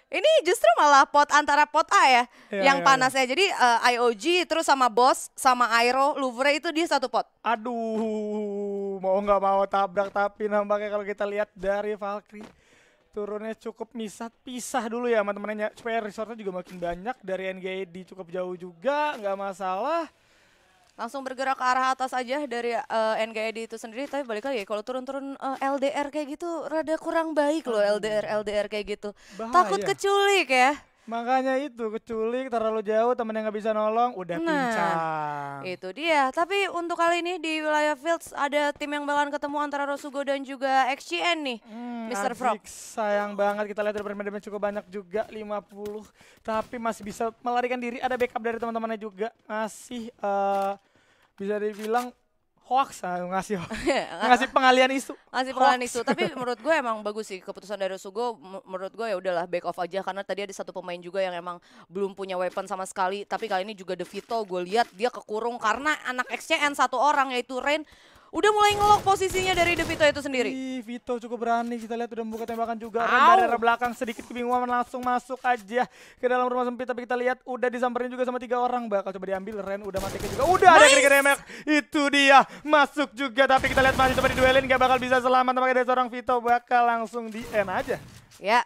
Ini justru malah pot antara pot A ya, Iya, yang iya, iya. panasnya. Jadi IOG terus sama Boss sama Aero, Louvre itu dia satu pot. Aduh, mau nggak mau tabrak tapi nampaknya kalau kita lihat dari Valkyrie turunnya cukup pisah dulu ya teman-temannya supaya resource juga makin banyak dari NGD cukup jauh juga nggak masalah. Langsung bergerak ke arah atas aja dari NGD itu sendiri. Tapi balik lagi kalau turun-turun LDR kayak gitu rada kurang baik loh, Aduh, LDR kayak gitu. Takut bahaya. keculik ya. Makanya itu keculik terlalu jauh temen yang nggak bisa nolong udah Nah, pincang. itu dia. Tapi untuk kali ini di wilayah Fields ada tim yang bakalan ketemu antara Rosugo dan juga XCN nih, Mr. Frog. Azik sayang banget kita lihat dari permainan cukup banyak juga 50 tapi masih bisa melarikan diri ada backup dari teman-temannya juga masih bisa dibilang hoax ngasih ngasih pengalian isu Masih hoax. pengalaman isu, tapi menurut gue emang bagus sih keputusan dari Rosugo. Menurut gue ya udahlah back off aja karena tadi ada satu pemain juga yang emang belum punya weapon sama sekali. Tapi kali ini juga Devito gue lihat dia kekurung karena anak XCN satu orang yaitu Rain udah mulai ngelok posisinya dari Devito itu sendiri. Ih, Vito cukup berani kita lihat udah membuka tembakan juga Ren Au. dari arah belakang sedikit kebingungan langsung masuk aja ke dalam rumah sempit tapi kita lihat udah disamperin juga sama 3 orang bakal coba diambil Ren udah mati juga udah ada kira remek itu dia masuk juga tapi kita lihat masih coba diduelin gak bakal bisa selamat makanya dari seorang Vito bakal langsung di end aja. Ya,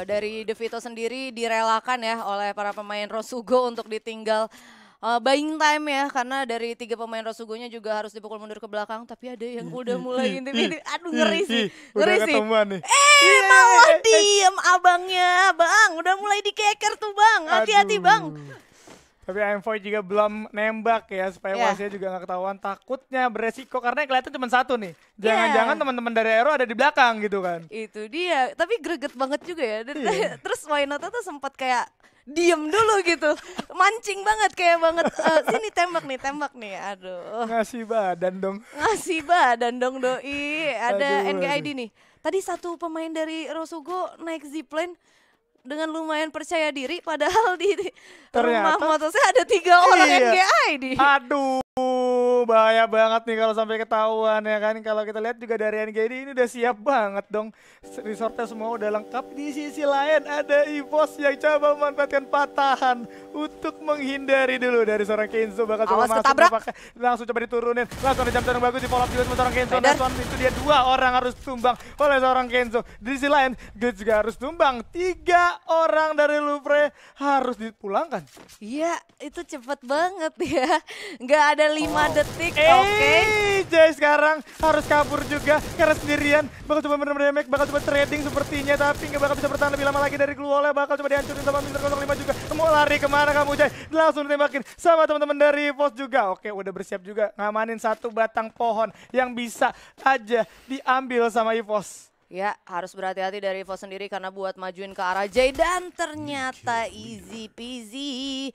dari Devito sendiri direlakan ya oleh para pemain Rosugo untuk ditinggal buying time ya karena dari 3 pemain Rosugonya juga harus dipukul mundur ke belakang tapi ada yang udah mulai intimidatif. Aduh ngeri sih. Udah Ngeri sih. ketemuan nih. Malah diem abangnya, Bang. Udah mulai dikeker tuh, Bang. Hati-hati, Bang. Tapi Void juga belum nembak ya supaya Ya. wasnya juga nggak ketahuan takutnya beresiko karena yang kelihatan cuma satu nih. Jangan-jangan teman-teman dari Aero ada di belakang gitu kan. Itu dia. Tapi greget banget juga ya. Iya. Terus Wainata tuh sempat kayak diem dulu gitu. Mancing banget kayak banget. Sini tembak nih. Aduh. Ngasih badan dong. Ngasih badan dong doi. Ada Aduh, NKID aduh. nih. Tadi satu pemain dari Rosugo naik zipline dengan lumayan percaya diri padahal di rumah Ternyata motosnya ada 3 orang iya. NGID. Aduh, bahaya banget nih kalau sampai ketahuan ya kan. Kalau kita lihat juga dari NGD ini udah siap banget dong. Resortnya semua udah lengkap. Di sisi lain ada EVOS yang coba memanfaatkan patahan untuk menghindari dulu dari seorang Kenzo. Bakal coba Awas masuk, ketabrak. langsung coba diturunin. Langsung ada jam yang bagus di follow up juga sama seorang Kenzo. Spider. Next one, itu dia 2 orang harus tumbang oleh seorang Kenzo. Di sisi lain, Glitch juga harus tumbang. 3 orang dari Louvre harus dipulangkan. Iya, itu cepet banget ya. Nggak ada 5 detik. Oke. Jay sekarang harus kabur juga karena sendirian. Bakal coba bener-bener bakal coba trading sepertinya tapi nggak bakal bisa bertahan lebih lama lagi dari Gluole. Bakal coba dihancurin sama Mr. 05 juga. Mau lari kemana kamu Jay? Langsung ditembakin sama teman-teman dari Pos juga. Oke, udah bersiap juga ngamanin satu batang pohon yang bisa aja diambil sama EVOS. Ya, harus berhati-hati dari Evo sendiri karena buat majuin ke arah Jay dan ternyata easy peasy.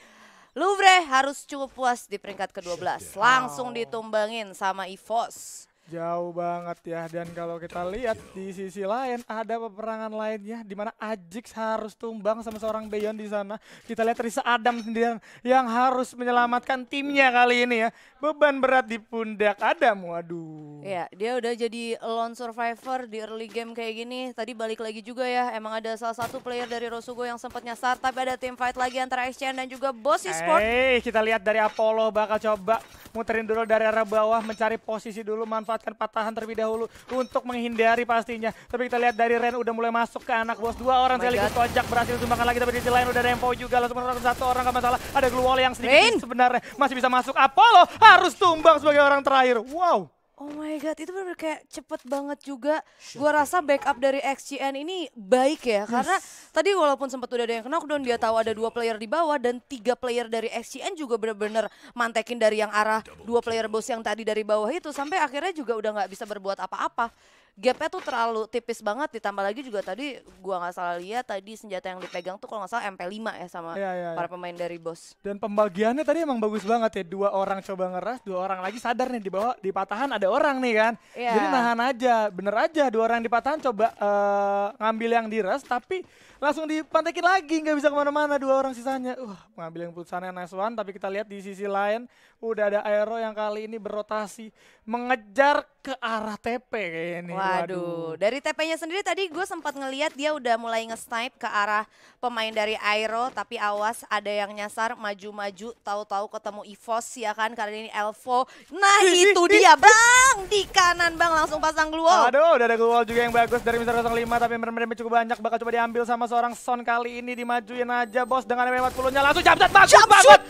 Louvre harus cukup puas di peringkat ke-12. Langsung ditumbangin sama EVOS. Jauh banget ya, dan kalau kita lihat di sisi lain ada peperangan lainnya di mana Ajix harus tumbang sama seorang Beyon di sana. Kita lihat Risa Adam sendirian yang harus menyelamatkan timnya kali ini ya. Beban berat di pundak Adam, waduh. Ya, dia udah jadi lone survivor di early game kayak gini. Tadi balik lagi juga ya, emang ada salah satu player dari Rosugo yang sempat nyasar, tapi ada team fight lagi antara XCN dan juga Boss Esport. Kita lihat dari Apollo bakal coba muterin dulu dari arah bawah, mencari posisi dulu, manfaatkan patahan terlebih dahulu untuk menghindari pastinya. Tapi kita lihat dari Ren udah mulai masuk ke anak bos. 2 orang sekaligus tojak berhasil tumbangkan lagi, tapi di sisi lain udah ada Empo juga. Langsung menurunkan 1 orang gak masalah. Ada Gluole yang sedikit sebenarnya masih bisa masuk. Apollo harus tumbang sebagai orang terakhir. Wow. Oh my god, itu bener kayak cepet banget juga. Gua rasa backup dari XCN ini baik ya, karena tadi walaupun sempat udah ada yang knockdown, dia tahu ada 2 player di bawah dan 3 player dari XCN juga bener-bener mantekin dari yang arah 2 player bos yang tadi dari bawah itu sampai akhirnya juga udah nggak bisa berbuat apa-apa. Gapnya tuh terlalu tipis banget, ditambah lagi juga tadi gua nggak salah lihat tadi senjata yang dipegang tuh kalau nggak salah MP5 ya sama para pemain dari bos. Dan pembagiannya tadi emang bagus banget ya, 2 orang coba ngeras, 2 orang lagi sadar nih di bawah di patahan ada orang nih kan. Jadi nahan aja, bener aja 2 orang di patahan coba ngambil yang diras tapi langsung dipantekin lagi, nggak bisa kemana-mana 2 orang sisanya. Mengambil yang putusannya nice one, tapi kita lihat di sisi lain udah ada Aero yang kali ini berotasi mengejar ke arah TP kayaknya nih. Waduh, dari TP-nya sendiri tadi gue sempat ngeliat dia udah mulai nge-snipe ke arah pemain dari Aero, tapi awas ada yang nyasar maju-maju, tahu-tahu ketemu EVOS ya kan, karena ini Elvo. Nah itu dia bang, di kanan bang langsung pasang glue wall. Aduh, udah ada glue wall juga yang bagus dari Mr. 05, tapi merem cukup banyak, bakal coba diambil sama seorang Son kali ini, dimajuin aja bos dengan M40-nya langsung jump shot, bagus banget.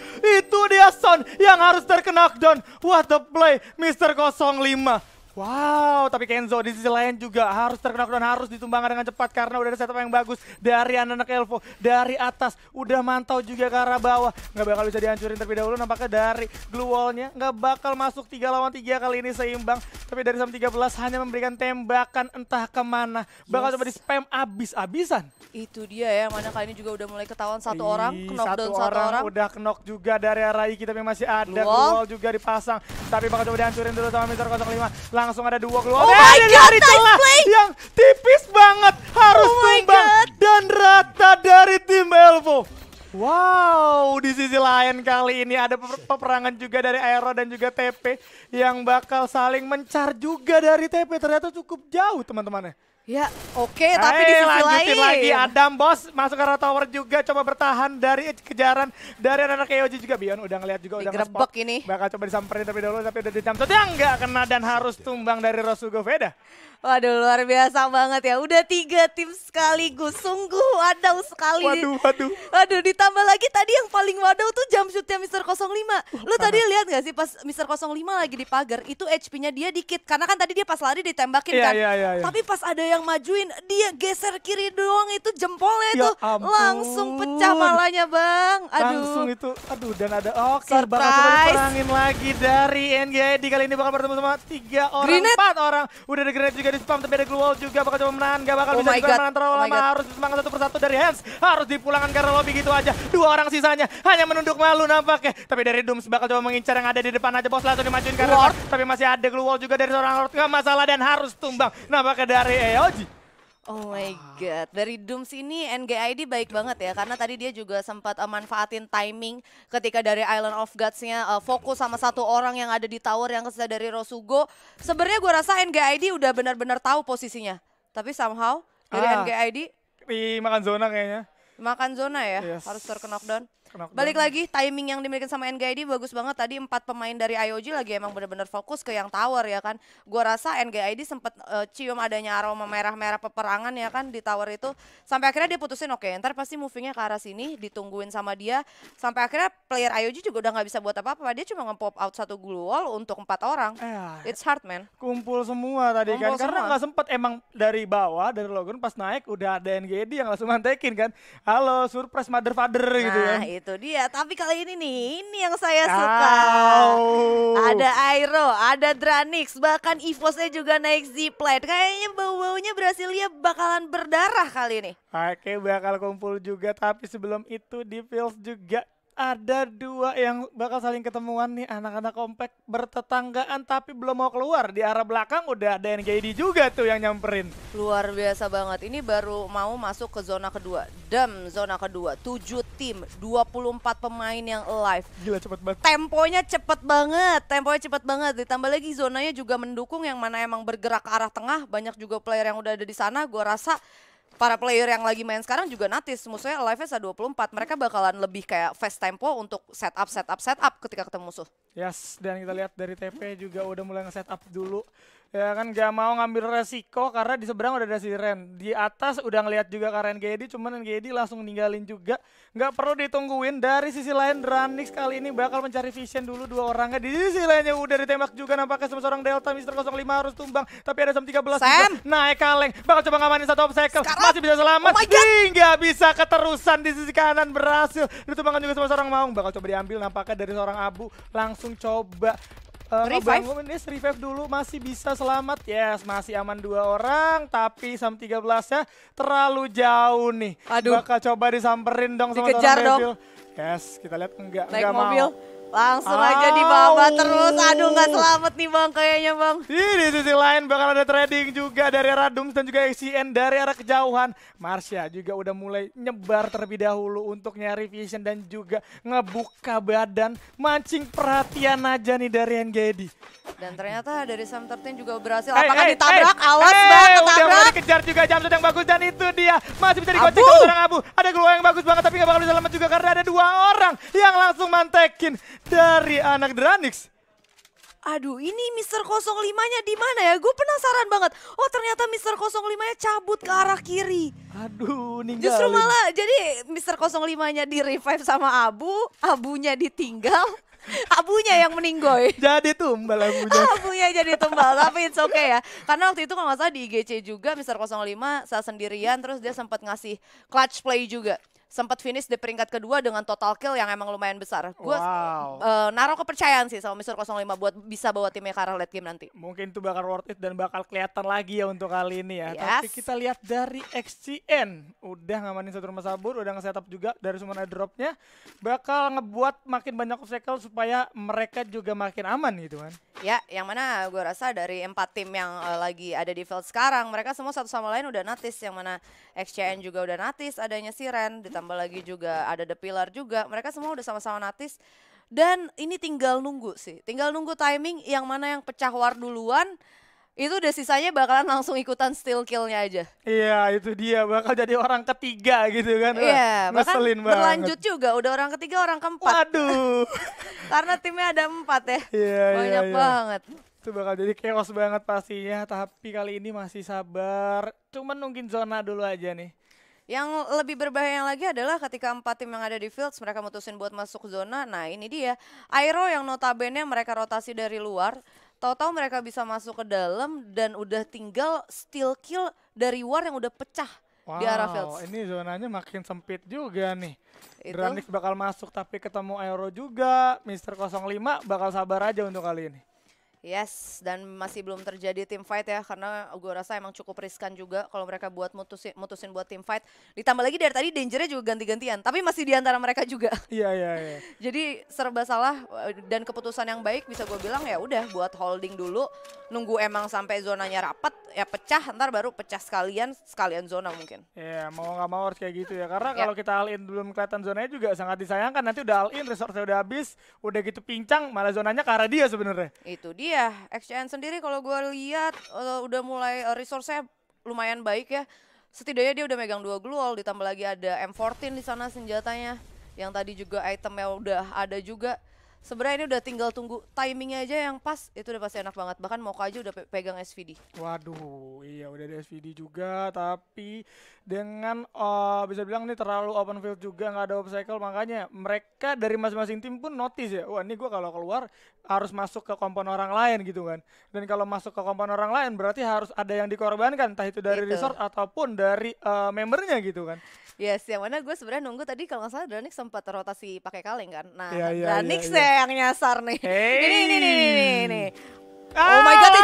Itu dia Son yang harus terknockdown. What the play Mr. 05. Wow, tapi Kenzo di sisi lain juga harus terknockdown, harus ditumbangkan dengan cepat karena udah ada setup yang bagus dari anak Elvo. Dari atas udah mantau juga ke arah bawah. Nggak bakal bisa dihancurin terlebih dahulu, nampaknya dari glue wall-nya nggak bakal masuk 3 lawan 3 kali ini seimbang. Tapi dari Sam 13 hanya memberikan tembakan entah kemana. Bakal coba di spam abis-abisan. Itu dia ya, mana kali ini juga udah mulai ketahuan satu orang, knockdown satu orang. Udah knock juga dari arah Iki, tapi masih ada glue wall juga dipasang. Tapi bakal coba dihancurin dulu sama Mr. 05. Langsung ada 2 glue wall. Oh my god, nice play! Yang tipis banget, harus tumbang dan rata dari tim Elvo. Wow, di sisi lain kali ini ada peperangan juga dari Aero dan juga TP yang bakal saling mencar juga dari TP. Ternyata cukup jauh teman-temannya. Ya oke, tapi di sisi lanjutin lain lagi Adam bos masuk ke arah tower juga, coba bertahan dari kejaran dari anak EOG juga. Bion udah ngeliat juga, udah nge-spot ini. Bakal coba disamperin terlebih dahulu, tapi udah dijam shot yang nggak kena dan harus tumbang dari Rosugo Veda. Waduh, luar biasa banget ya. Udah 3 tim sekaligus. Sungguh wadaw sekali. Waduh, ditambah lagi tadi yang paling wadaw tuh jump shootnya Mr. 05. Lu tadi lihat gak sih pas Mr. 05 lagi di pagar, itu HP-nya dia dikit. Karena kan tadi dia pas lari ditembakin kan. Iya. Tapi pas ada yang majuin, dia geser kiri doang, itu jempolnya ya tuh. Langsung pecah malahnya bang. Aduh. Langsung itu, dan ada bakal coba diperangin lagi dari NGID. Kali ini bakal bertemu sama 3 orang, Grenade. 4 orang. Udah ada grenade juga di spam, tapi ada glue wall juga, bakal coba menahan, gak bakal bisa juga menahan terlalu lama. Harus semangat satu persatu dari Hans, harus dipulangkan karena lobby gitu aja. 2 orang sisanya hanya menunduk malu nampaknya. Tapi dari Dooms bakal coba mengincar yang ada di depan aja bos, langsung dimajuin ke arah. Tapi masih ada glue wall juga dari seorang Lord, gak masalah dan harus tumbang nampaknya dari EOG. Oh my god, dari Dooms ini NGID baik banget ya, karena tadi dia juga sempat manfaatin timing ketika dari Island of Gods-nya fokus sama satu orang yang ada di tower yang kesisa dari Rosugo. Sebenarnya gue rasa NGID udah benar-benar tahu posisinya, tapi somehow dari NGID makan zona kayaknya. Makan zona ya, harus terknockdown. Balik lagi, timing yang dimiliki sama NGID bagus banget. Tadi 4 pemain dari IOG lagi emang benar-benar fokus ke yang tower ya kan. Gua rasa NGID sempet cium adanya aroma merah-merah peperangan ya kan di tower itu. Sampai akhirnya dia putusin oke, ntar pasti movingnya ke arah sini, ditungguin sama dia. Sampai akhirnya player IOG juga udah gak bisa buat apa-apa. Dia cuma nge-pop out 1 glue wall untuk 4 orang. It's hard man. Kumpul semua tadi kan, karena gak sempet emang dari bawah, dari Logan pas naik udah ada NGID yang langsung mantekin kan. Halo, surprise mother father gitu kan. Itu dia, tapi kali ini nih, ini yang saya suka. Ada Aero, ada Dranix, bahkan EVOS-nya juga naik zipline. Kayaknya bau-baunya Brasilia bakalan berdarah kali ini. Oke, bakal kumpul juga, tapi sebelum itu di Fields juga ada 2 yang bakal saling ketemuan nih, anak-anak kompak bertetanggaan tapi belum mau keluar. Di arah belakang udah ada NGID juga tuh yang nyamperin. Luar biasa banget, ini baru mau masuk ke zona kedua. Zona kedua, 7 tim, 24 pemain yang alive. Gila cepet banget. Temponya cepet banget. Ditambah lagi zonanya juga mendukung, yang mana emang bergerak ke arah tengah. Banyak juga player yang udah ada di sana, gue rasa para player yang lagi main sekarang juga natis, musuhnya live-nya 24, mereka bakalan lebih kayak fast tempo untuk setup ketika ketemu musuh. Yes, dan kita lihat dari TP juga udah mulai nge-setup dulu. Ya kan gak mau ngambil resiko karena di seberang udah ada si Ren. Di atas udah ngeliat juga ke NGID, cuman NGID langsung ninggalin juga. Gak perlu ditungguin. Dari sisi lain Dranix kali ini bakal mencari vision dulu 2 orangnya. Di sisi lainnya udah ditembak juga nampaknya sama seorang Delta. Mr. 05 harus tumbang, tapi ada Sam 13 juga naik kaleng. Bakal coba ngamanin satu obstacle, masih bisa selamat. Gak bisa keterusan di sisi kanan, berhasil ditumbangkan juga sama seorang Maung. Bakal coba diambil nampaknya dari seorang Abu. Langsung coba revive dulu, masih bisa selamat. Yes, masih aman 2 orang, tapi Sam 13-nya terlalu jauh nih. Bakal coba disamperin dong sama dikejar seorang Devil. Yes, kita lihat enggak mobil. mau. Langsung aja dibawa terus. Aduh nggak selamat nih Bang kayaknya Bang. Di sisi lain bakal ada trading juga dari arah Dums dan juga XCN dari arah kejauhan. Marsha juga udah mulai nyebar terlebih dahulu untuk nyari vision dan juga ngebuka badan. Mancing perhatian aja nih dari NGD. Dan ternyata dari Sam 13 juga berhasil. Apakah ditabrak? Awas Bang Udah ketabrak. mulai dikejar juga Jamsud yang bagus dan itu dia. Masih bisa digocek sama seorang Abu. Ada Glow yang bagus banget tapi gak bakal bisa selamat juga karena ada 2 orang yang langsung mantekin dari anak Dranix. Aduh ini Mister 05-nya di mana ya? Gue penasaran banget. Oh ternyata Mister 05-nya cabut ke arah kiri. Aduh ninggalin. Justru malah jadi Mister 05-nya di revive sama Abu, Abunya ditinggal, Abunya yang meninggoy. Jadi tumbal Abunya. Abunya jadi tumbal, tapi it's okay ya. Karena waktu itu kalau nggak salah di IGC juga Mister 05 saat sendirian terus dia sempat ngasih clutch play juga. Sempat finish di peringkat kedua dengan total kill yang emang lumayan besar. Gue naruh kepercayaan sih sama Mister 05 buat bisa bawa timnya ke arah late game nanti. Mungkin itu bakal worth it dan bakal kelihatan lagi ya untuk kali ini ya. Yes. Tapi kita lihat dari XCN. Udah ngamanin satu rumah sabur, udah nge-setup juga dari sumber dropnya. Bakal ngebuat makin banyak obstacle supaya mereka juga makin aman gitu kan. Ya, yang mana gue rasa dari 4 tim yang lagi ada di field sekarang, mereka semua satu sama lain udah notice. Yang mana XCN juga udah notice adanya Siren, ditambah lagi juga ada The Pillar juga. Mereka semua udah sama-sama notice. Dan ini tinggal nunggu sih, tinggal nunggu timing yang mana yang pecah war duluan. Itu udah sisanya bakalan langsung ikutan steal kill-nya aja. Iya itu dia bakal jadi orang ketiga gitu kan. Iya bahkan berlanjut banget. juga udah orang ketiga orang keempat. Waduh. Karena timnya ada 4 ya. Iya, banyak banget. Itu bakal jadi chaos banget pastinya. Tapi kali ini masih sabar. Cuman nungguin zona dulu aja nih. Yang lebih berbahaya lagi adalah ketika 4 tim yang ada di field mereka mutusin buat masuk zona. Nah ini dia Aero yang notabene mereka rotasi dari luar. Tahu-tahu mereka bisa masuk ke dalam dan udah tinggal steal kill dari war yang udah pecah di arah field. Ini zonanya makin sempit juga nih. Itu. Dranix bakal masuk tapi ketemu Aero juga. Mister 05 bakal sabar aja untuk kali ini. Yes, dan masih belum terjadi team fight ya, karena gue rasa emang cukup riskan juga kalau mereka buat mutusin buat team fight. Ditambah lagi dari tadi dangernya juga ganti-gantian, tapi masih di antara mereka juga. Iya. Jadi serba salah dan keputusan yang baik bisa gue bilang ya udah buat holding dulu, nunggu emang sampai zonanya rapat, ya pecah, ntar baru pecah sekalian zona mungkin. Iya, mau nggak mau harus kayak gitu ya, karena kalau kita all in belum kelihatan zonanya juga sangat disayangkan. Nanti udah all in, resource-nya udah habis, udah gitu pincang, malah zonanya ke arah dia sebenarnya. Itu dia. Iya, XCN sendiri kalau gue lihat udah mulai resource-nya lumayan baik ya. Setidaknya dia udah megang 2 glue, ditambah lagi ada M14 di sana senjatanya. Yang tadi juga itemnya udah ada juga. Sebenarnya ini udah tinggal tunggu timingnya aja yang pas, itu udah pasti enak banget. Bahkan Mocha aja udah pegang SVD. Waduh, iya udah ada SVD juga, tapi dengan bisa bilang ini terlalu open field juga, nggak ada obstacle, makanya mereka dari masing-masing tim pun notice ya, wah ini gue kalau keluar harus masuk ke kompon orang lain gitu kan. Dan kalau masuk ke kompon orang lain berarti harus ada yang dikorbankan, entah itu dari resort ataupun dari membernya gitu kan. Yes, yang mana gue sebenarnya nunggu tadi kalau nggak salah Dranix sempat rotasi pakai kaleng kan. Nah, Dranix yang nyasar nih. Ini. Oh my god,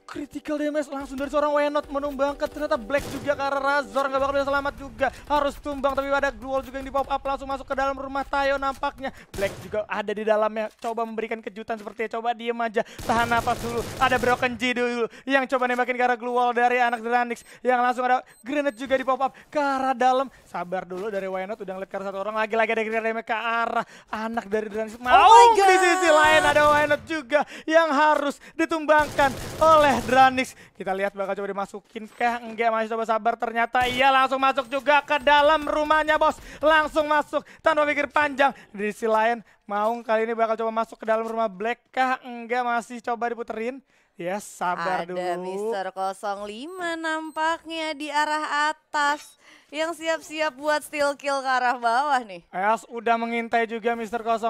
critical damage langsung dari seorang Wenot menumbangkan. Ternyata Black juga ke arah Razor, nggak bakal bisa selamat juga. Harus tumbang, tapi ada Gluol juga yang di pop up langsung masuk ke dalam rumah Tayo nampaknya. Black juga ada di dalamnya, coba memberikan kejutan sepertinya. Coba diem aja, tahan napas dulu. Ada Broken G dulu yang coba nembakin ke arah Gluol dari anak Dranix. Yang langsung ada grenade juga di pop up ke arah dalam. Sabar dulu dari Wenot, udah ngeliat ke arah 1 orang. Lagi-lagi ada grenade damage ke arah anak dari Dranix. Di sisi lain ada Wenot juga yang harus ditumbangkan oleh Dranix. Kita lihat bakal coba dimasukin kah? Enggak, masih coba sabar. Ternyata iya langsung masuk juga ke dalam rumahnya bos. Langsung masuk tanpa pikir panjang. Di sisi lain Maung kali ini bakal coba masuk ke dalam rumah Black kah? Enggak, masih coba diputerin. Ya sabar dulu. Ada Mister 05 nampaknya di arah atas yang siap-siap buat steal kill ke arah bawah nih. Ayas udah mengintai juga Mister 05,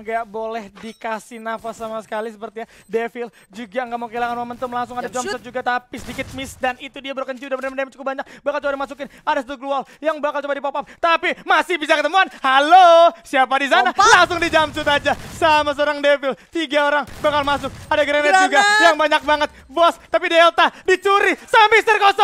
nggak boleh dikasih nafas sama sekali sepertinya. Devil juga nggak mau kehilangan momentum, langsung ada jump shot juga tapi sedikit miss dan itu dia Broken G udah benar-benar cukup banyak. Bakal coba dimasukin, ada satu Gluol yang bakal coba di pop up tapi masih bisa ketemuan. Halo, siapa di sana? Langsung di jump shot aja sama seorang Devil. 3 orang bakal masuk, ada grenade juga yang banyak enak banget, bos. Tapi Delta dicuri sama Mister 05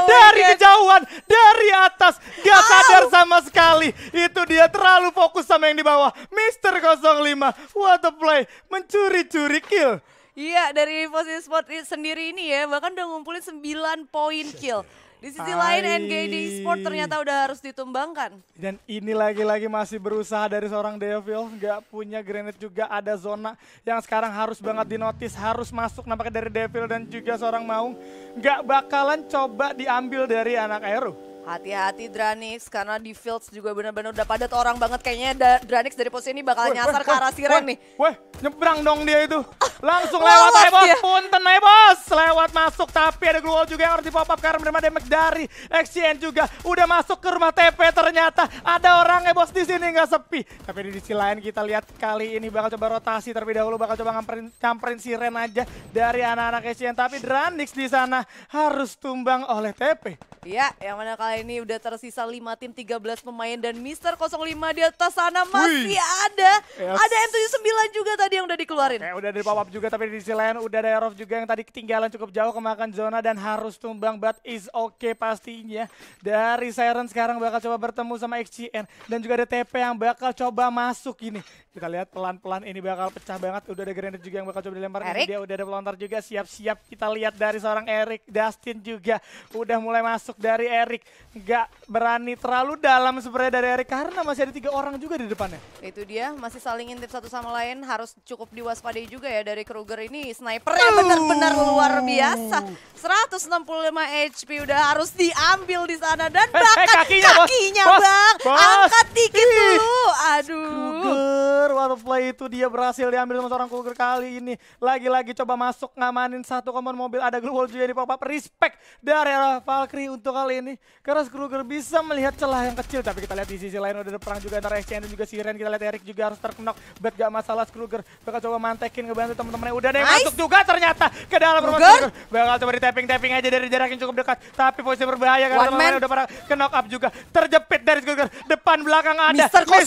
dari kejauhan, dari atas. Gak sadar sama sekali. Itu dia terlalu fokus sama yang di bawah. Mister 05, what a play. Mencuri-curi kill. Iya, dari posisi sport sendiri ini ya, bahkan udah ngumpulin 9 poin kill. Di sisi lain NGD Sport ternyata udah harus ditumbangkan. Dan ini lagi-lagi masih berusaha dari seorang Devil. Gak punya grenade juga, ada zona yang sekarang harus banget dinotis. Harus masuk nampaknya dari Devil dan juga seorang Maung. Gak bakalan coba diambil dari anak Aero. Hati-hati Dranix, karena di Fields juga benar-benar udah padat orang banget. Kayaknya Dranix dari posisi ini bakal nyasar ke arah Siren nih. Weh, nyebrang dong dia itu. Langsung lewat aja bos, punten aja bos. Lewat masuk, tapi ada global juga yang harus di pop up karena menerima damage dari XCN juga. Udah masuk ke rumah TP ternyata. Ada orangnya bos di sini nggak sepi. Tapi di sisi lain kita lihat kali ini bakal coba rotasi terlebih dahulu. Bakal coba nyamperin Siren aja dari anak-anak XCN. Tapi Dranix di sana harus tumbang oleh TP. Iya, yang mana kali ini udah tersisa 5 tim, 13 pemain, dan Mister 05 di atas sana masih ada. Ada M79 juga tadi yang udah dikeluarin. Udah di pop up juga, tapi di sisi lain udah ada Aerof juga yang tadi ketinggalan cukup jauh kemakan zona dan harus tumbang, but is okay pastinya. Dari Siren sekarang bakal coba bertemu sama XCN dan juga ada TP yang bakal coba masuk ini. Kita lihat pelan-pelan ini bakal pecah banget. Udah ada grenade juga yang bakal coba dilempar. Ini dia udah ada pelontar juga, siap-siap. Kita lihat dari seorang Erik, Dustin juga udah mulai masuk dari Erik. Nggak berani terlalu dalam sebenarnya dari Erik karena masih ada 3 orang juga di depannya. Itu dia, masih saling intip satu sama lain. Harus cukup diwaspadai juga ya dari Kruger ini. Snipernya benar-benar luar biasa. 165 HP udah harus diambil di sana. Dan bahkan kakinya bang, angkat dikit dulu. Aduh. Kruger, what a play itu dia berhasil diambil sama seorang Kruger kali ini. Lagi-lagi coba masuk ngamanin satu common mobil. Ada global juga di pop-up. Respect dari arah Valkyrie untuk kali ini. Karena Kruger bisa melihat celah yang kecil. Tapi kita lihat di sisi lain udah ada perang juga antara XCN dan juga Siren. Kita lihat Erik juga harus terknok. Bet gak masalah, Kruger bakal coba mantekin ngebantu teman-temannya. Udah ada yang masuk juga ternyata ke dalam rumah Kruger. Bakal coba di-tapping aja dari jarak yang cukup dekat. Tapi posisi berbahaya karena teman-temannya udah pada ke-knock up juga. Terjepit dari Kruger. Depan belakang ada Mister 05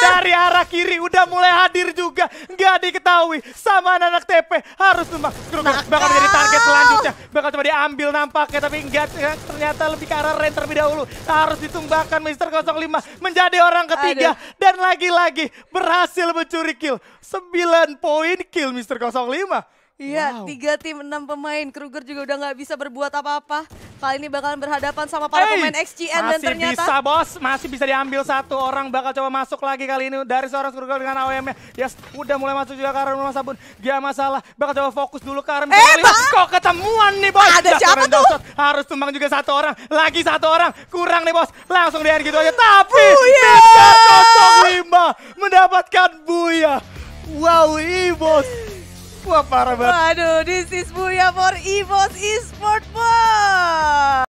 dari arah kiri udah mulai hadir juga. Nggak diketahui sama anak TP. Harus tumbang. Kruger bakal jadi target selanjutnya. Bakal coba diambil nampaknya. Tapi enggak, ternyata lebih ke arah Ren terlebih dahulu. Harus ditumbangkan Mister 05 menjadi orang ketiga. Dan lagi-lagi berhasil mencuri kill. 9 poin kill Mister 05. Iya, 3 tim 6 pemain. Kruger juga udah nggak bisa berbuat apa-apa. Kali ini bakalan berhadapan sama para pemain XCN dan ternyata masih bisa bos, masih bisa diambil satu orang. Bakal coba masuk lagi kali ini dari seorang Kruger dengan AWM-nya. Yes, udah mulai masuk juga ke arah rumah sabun. Gak masalah, bakal coba fokus dulu ke arah kok ketemuan nih bos. Ada siapa tuh? Harus tumbang juga satu orang, lagi satu orang. Kurang nih bos, langsung di gitu aja. Tapi Mister 05 mendapatkan Buya. Wow, bos. Wah parah banget. Waduh, this is Buya for EVOS Esports, bos.